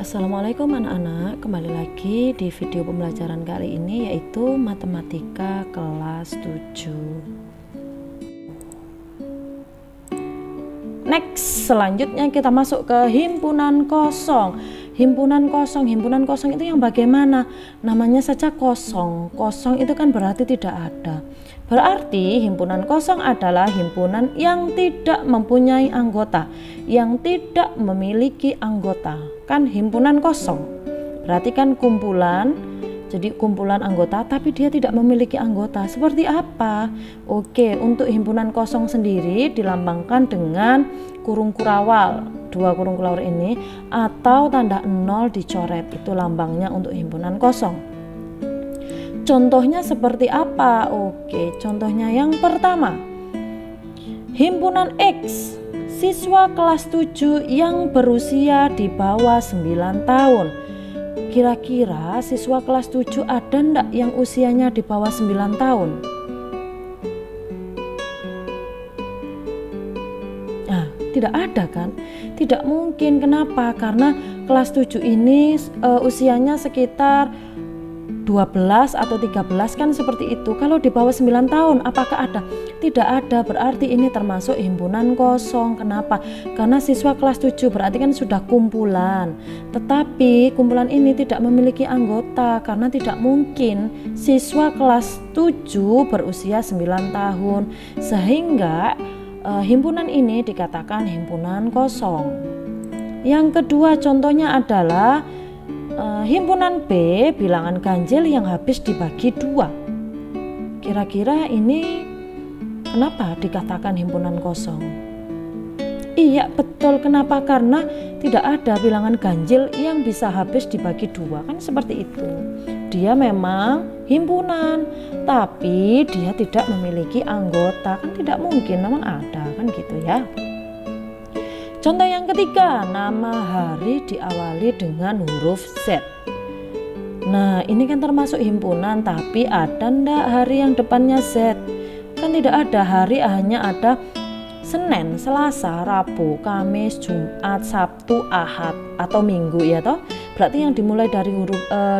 Assalamualaikum anak-anak, kembali lagi di video pembelajaran kali ini yaitu matematika kelas 7. Next, selanjutnya kita masuk ke himpunan kosong. Himpunan kosong itu yang bagaimana? Namanya saja kosong. Kosong itu kan berarti tidak ada. Berarti himpunan kosong adalah himpunan yang tidak mempunyai anggota, yang tidak memiliki anggota. Kan himpunan kosong. Berarti kan kumpulan, jadi kumpulan anggota tapi dia tidak memiliki anggota. Seperti apa? Oke, untuk himpunan kosong sendiri dilambangkan dengan kurung kurawal. Dua kurung kurawal ini atau tanda 0 dicoret, itu lambangnya untuk himpunan kosong. Contohnya seperti apa? Oke, contohnya yang pertama, himpunan X, siswa kelas 7 yang berusia di bawah 9 tahun. Kira-kira siswa kelas 7 ada enggak yang usianya di bawah 9 tahun? Nah, tidak ada kan? Tidak mungkin. Kenapa? Karena kelas 7 ini usianya sekitar 12 atau 13 kan seperti itu. Kalau di bawah 9 tahun apakah ada? Tidak ada, berarti ini termasuk himpunan kosong. Kenapa? Karena siswa kelas 7 berarti kan sudah kumpulan. Tetapi kumpulan ini tidak memiliki anggota karena tidak mungkin siswa kelas 7 berusia 9 tahun. Sehingga himpunan ini dikatakan himpunan kosong. Yang kedua contohnya adalah himpunan B, bilangan ganjil yang habis dibagi 2. Kira-kira ini kenapa dikatakan himpunan kosong? Iya betul, kenapa? Karena tidak ada bilangan ganjil yang bisa habis dibagi 2, kan seperti itu. Dia memang himpunan tapi dia tidak memiliki anggota, kan tidak mungkin, memang ada kan gitu ya. Contoh yang ketiga, nama hari diawali dengan huruf Z. Nah, ini kan termasuk himpunan, tapi ada ndak hari yang depannya Z? Kan tidak ada, hari hanya ada Senin, Selasa, Rabu, Kamis, Jumat, Sabtu, Ahad atau Minggu ya toh. Berarti yang dimulai dari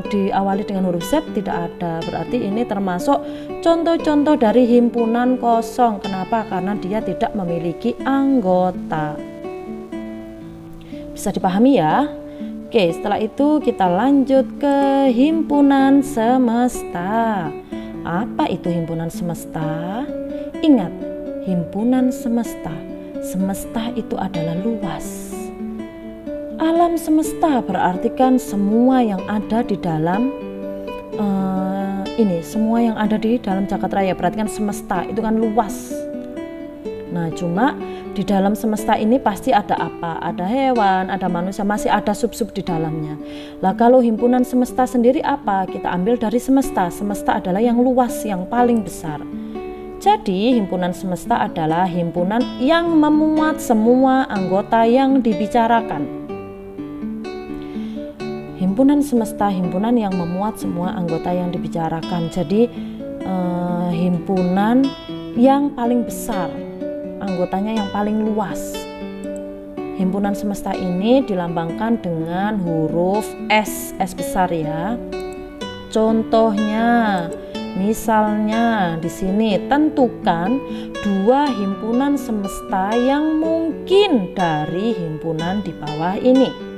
diawali dengan huruf Z tidak ada. Berarti ini termasuk contoh-contoh dari himpunan kosong. Kenapa? Karena dia tidak memiliki anggota. Bisa dipahami ya? Oke, setelah itu kita lanjut ke himpunan semesta. Apa itu himpunan semesta? Ingat, himpunan semesta. Semesta itu adalah luas. Alam semesta berarti kan semua yang ada di dalam semua yang ada di dalam jagat raya. Berarti kan semesta itu kan luas. Nah, cuma di dalam semesta ini pasti ada apa? Ada hewan, ada manusia, masih ada sub-sub di dalamnya. Lah kalau himpunan semesta sendiri apa? Kita ambil dari semesta. Semesta adalah yang luas, yang paling besar. Jadi himpunan semesta adalah himpunan yang memuat semua anggota yang dibicarakan. Himpunan semesta, himpunan yang memuat semua anggota yang dibicarakan. Jadi himpunan yang paling besar, anggotanya yang paling luas. Himpunan semesta ini dilambangkan dengan huruf S, S besar ya. Contohnya, misalnya di sini tentukan 2 himpunan semesta yang mungkin dari himpunan di bawah ini.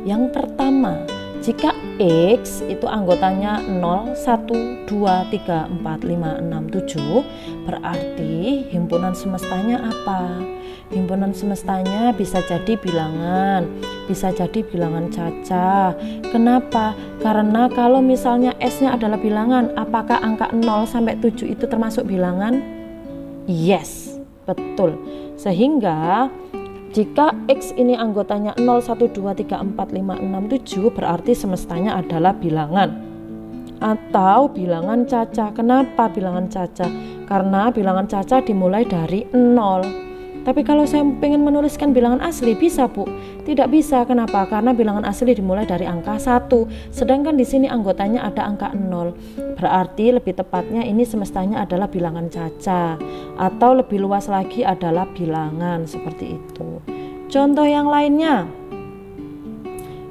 Yang pertama, jika X itu anggotanya 0, 1, 2, 3, 4, 5, 6, 7, berarti himpunan semestanya apa? Himpunan semestanya bisa jadi bilangan, bisa jadi bilangan caca. Kenapa? Karena kalau misalnya S-nya adalah bilangan, apakah angka 0 sampai 7 itu termasuk bilangan? Yes, betul. Sehingga jika X ini anggotanya 0, 1, 2, 3, 4, 5, 6, 7 berarti semestanya adalah bilangan atau bilangan caca. Kenapa bilangan caca? Karena bilangan caca dimulai dari 0. Tapi kalau saya ingin menuliskan bilangan asli bisa Bu? Tidak bisa. Kenapa? Karena bilangan asli dimulai dari angka 1. Sedangkan di sini anggotanya ada angka 0. Berarti lebih tepatnya ini semestanya adalah bilangan caca. Atau lebih luas lagi adalah bilangan seperti itu. Contoh yang lainnya.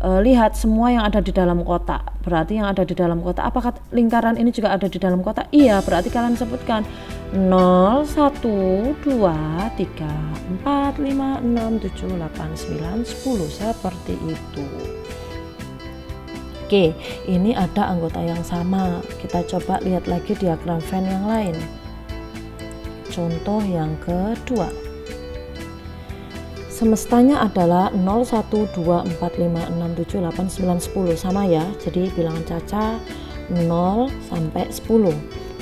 lihat semua yang ada di dalam kotak. Berarti yang ada di dalam kotak, apakah lingkaran ini juga ada di dalam kotak? Iya, berarti kalian sebutkan 0, 1, 2, 3, 4, 5, 6, 7, 8, 9, 10 seperti itu. Oke, ini ada anggota yang sama. Kita coba lihat lagi diagram Venn yang lain. Contoh yang kedua. Semestanya adalah 0, 1, 2, 4, 5, 6, 7, 8, 9, 10. Sama ya, jadi bilangan caca 0 sampai 10.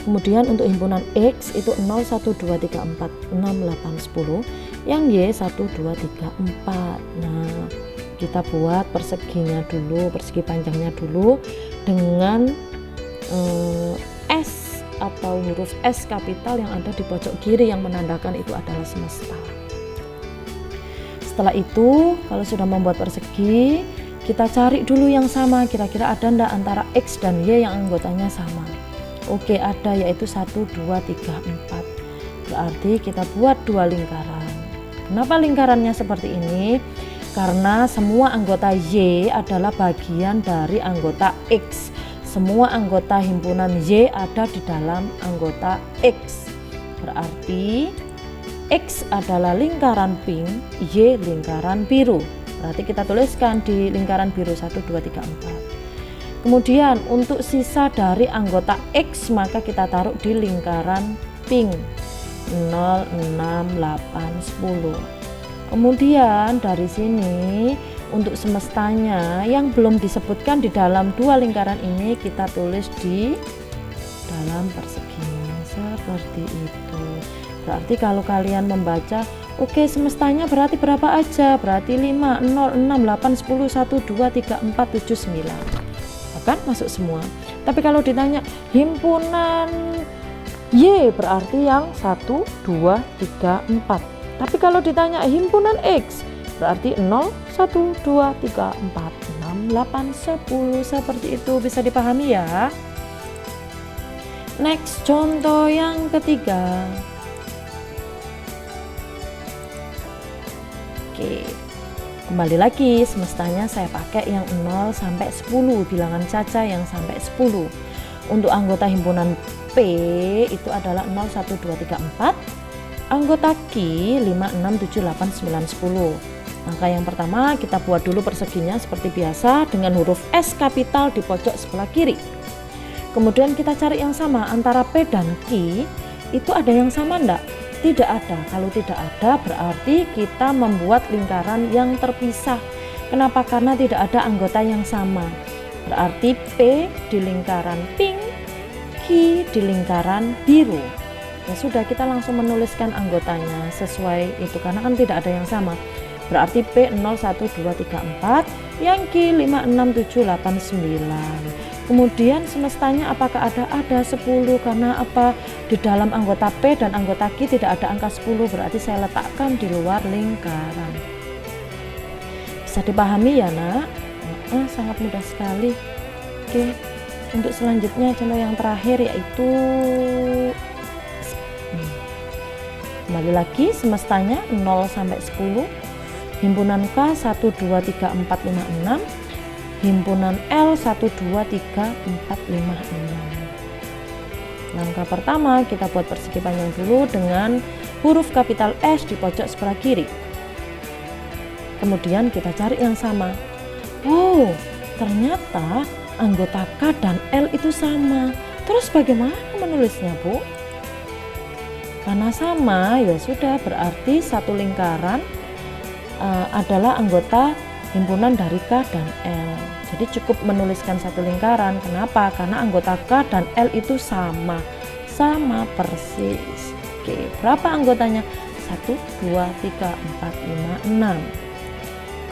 Kemudian untuk himpunan X itu 0, 1, 2, 3, 4, 6, 8, 10. Yang Y 1, 2, 3, 4. Nah, kita buat perseginya dulu, persegi panjangnya dulu dengan S atau huruf S kapital yang ada di pojok kiri yang menandakan itu adalah semesta. Setelah itu, kalau sudah membuat persegi, kita cari dulu yang sama, kira-kira ada enggak antara X dan Y yang anggotanya sama. Oke, ada, yaitu 1, 2, 3, 4. Berarti kita buat dua lingkaran. Kenapa lingkarannya seperti ini? Karena semua anggota Y adalah bagian dari anggota X. Semua anggota himpunan Y ada di dalam anggota X. Berarti X adalah lingkaran pink, Y lingkaran biru. Berarti kita tuliskan di lingkaran biru 1, 2, 3, 4. Kemudian untuk sisa dari anggota X maka kita taruh di lingkaran pink 0, 6, 8, 10. Kemudian dari sini untuk semestanya yang belum disebutkan di dalam dua lingkaran ini kita tulis di dalam perseginya seperti itu. Berarti kalau kalian membaca, oke, semestanya berarti berapa aja? Berarti 5, 0, 6, 8, 10, 1, 2, 3, 4, 7, 9. Kan masuk semua. Tapi kalau ditanya himpunan Y berarti yang 1, 2, 3, 4. Tapi kalau ditanya himpunan X berarti 0, 1, 2, 3, 4, 6, 8, 10. Seperti itu, bisa dipahami ya. Next, contoh yang ketiga. Oke, kembali lagi semestanya saya pakai yang 0 sampai 10, bilangan caca yang sampai 10. Untuk anggota himpunan P itu adalah 0, 1, 2, 3, 4. Anggota Q 5, 6, 7, 8, 9, 10. Maka yang pertama kita buat dulu perseginya seperti biasa dengan huruf S kapital di pojok sebelah kiri. Kemudian kita cari yang sama antara P dan Q, itu ada yang sama enggak? Tidak ada. Kalau tidak ada berarti kita membuat lingkaran yang terpisah. Kenapa? Karena tidak ada anggota yang sama. Berarti P di lingkaran pink, Q di lingkaran biru. Ya sudah, kita langsung menuliskan anggotanya sesuai itu karena kan tidak ada yang sama. Berarti P 0, 1, 2, 3, 4, yang Q 5, 6, 7, 8, 9. Kemudian semestanya apakah ada? Ada 10. Karena apa? Di dalam anggota P dan anggota Q tidak ada angka 10, berarti saya letakkan di luar lingkaran. Bisa dipahami ya nak? Sangat mudah sekali. Oke, untuk selanjutnya contoh yang terakhir yaitu kembali lagi semestanya 0 sampai 10. Himpunan K 1, 2, 3, 4, 5, 6. Himpunan L 1, 2, 3, 4, 5, 6. Langkah pertama kita buat persegi panjang dulu dengan huruf kapital S di pojok sebelah kiri. Kemudian kita cari yang sama. Oh, ternyata anggota K dan L itu sama. Terus bagaimana menulisnya, Bu? Karena sama, ya sudah, berarti satu lingkaran adalah anggota himpunan dari K dan L. Jadi cukup menuliskan satu lingkaran. Kenapa? Karena anggota K dan L itu sama persis. Oke, berapa anggotanya? 1, 2, 3, 4, 5, 6.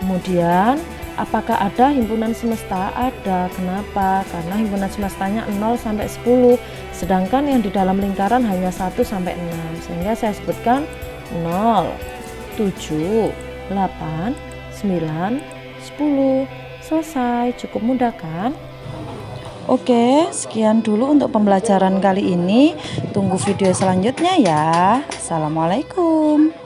Kemudian apakah ada himpunan semesta? Ada. Kenapa? Karena himpunan semestanya 0 sampai 10. Sedangkan yang di dalam lingkaran hanya 1 sampai 6. Sehingga saya sebutkan 0, 7, 8, 9, 10. Selesai. Cukup mudah kan? Oke, sekian dulu untuk pembelajaran kali ini. Tunggu video selanjutnya ya. Assalamualaikum.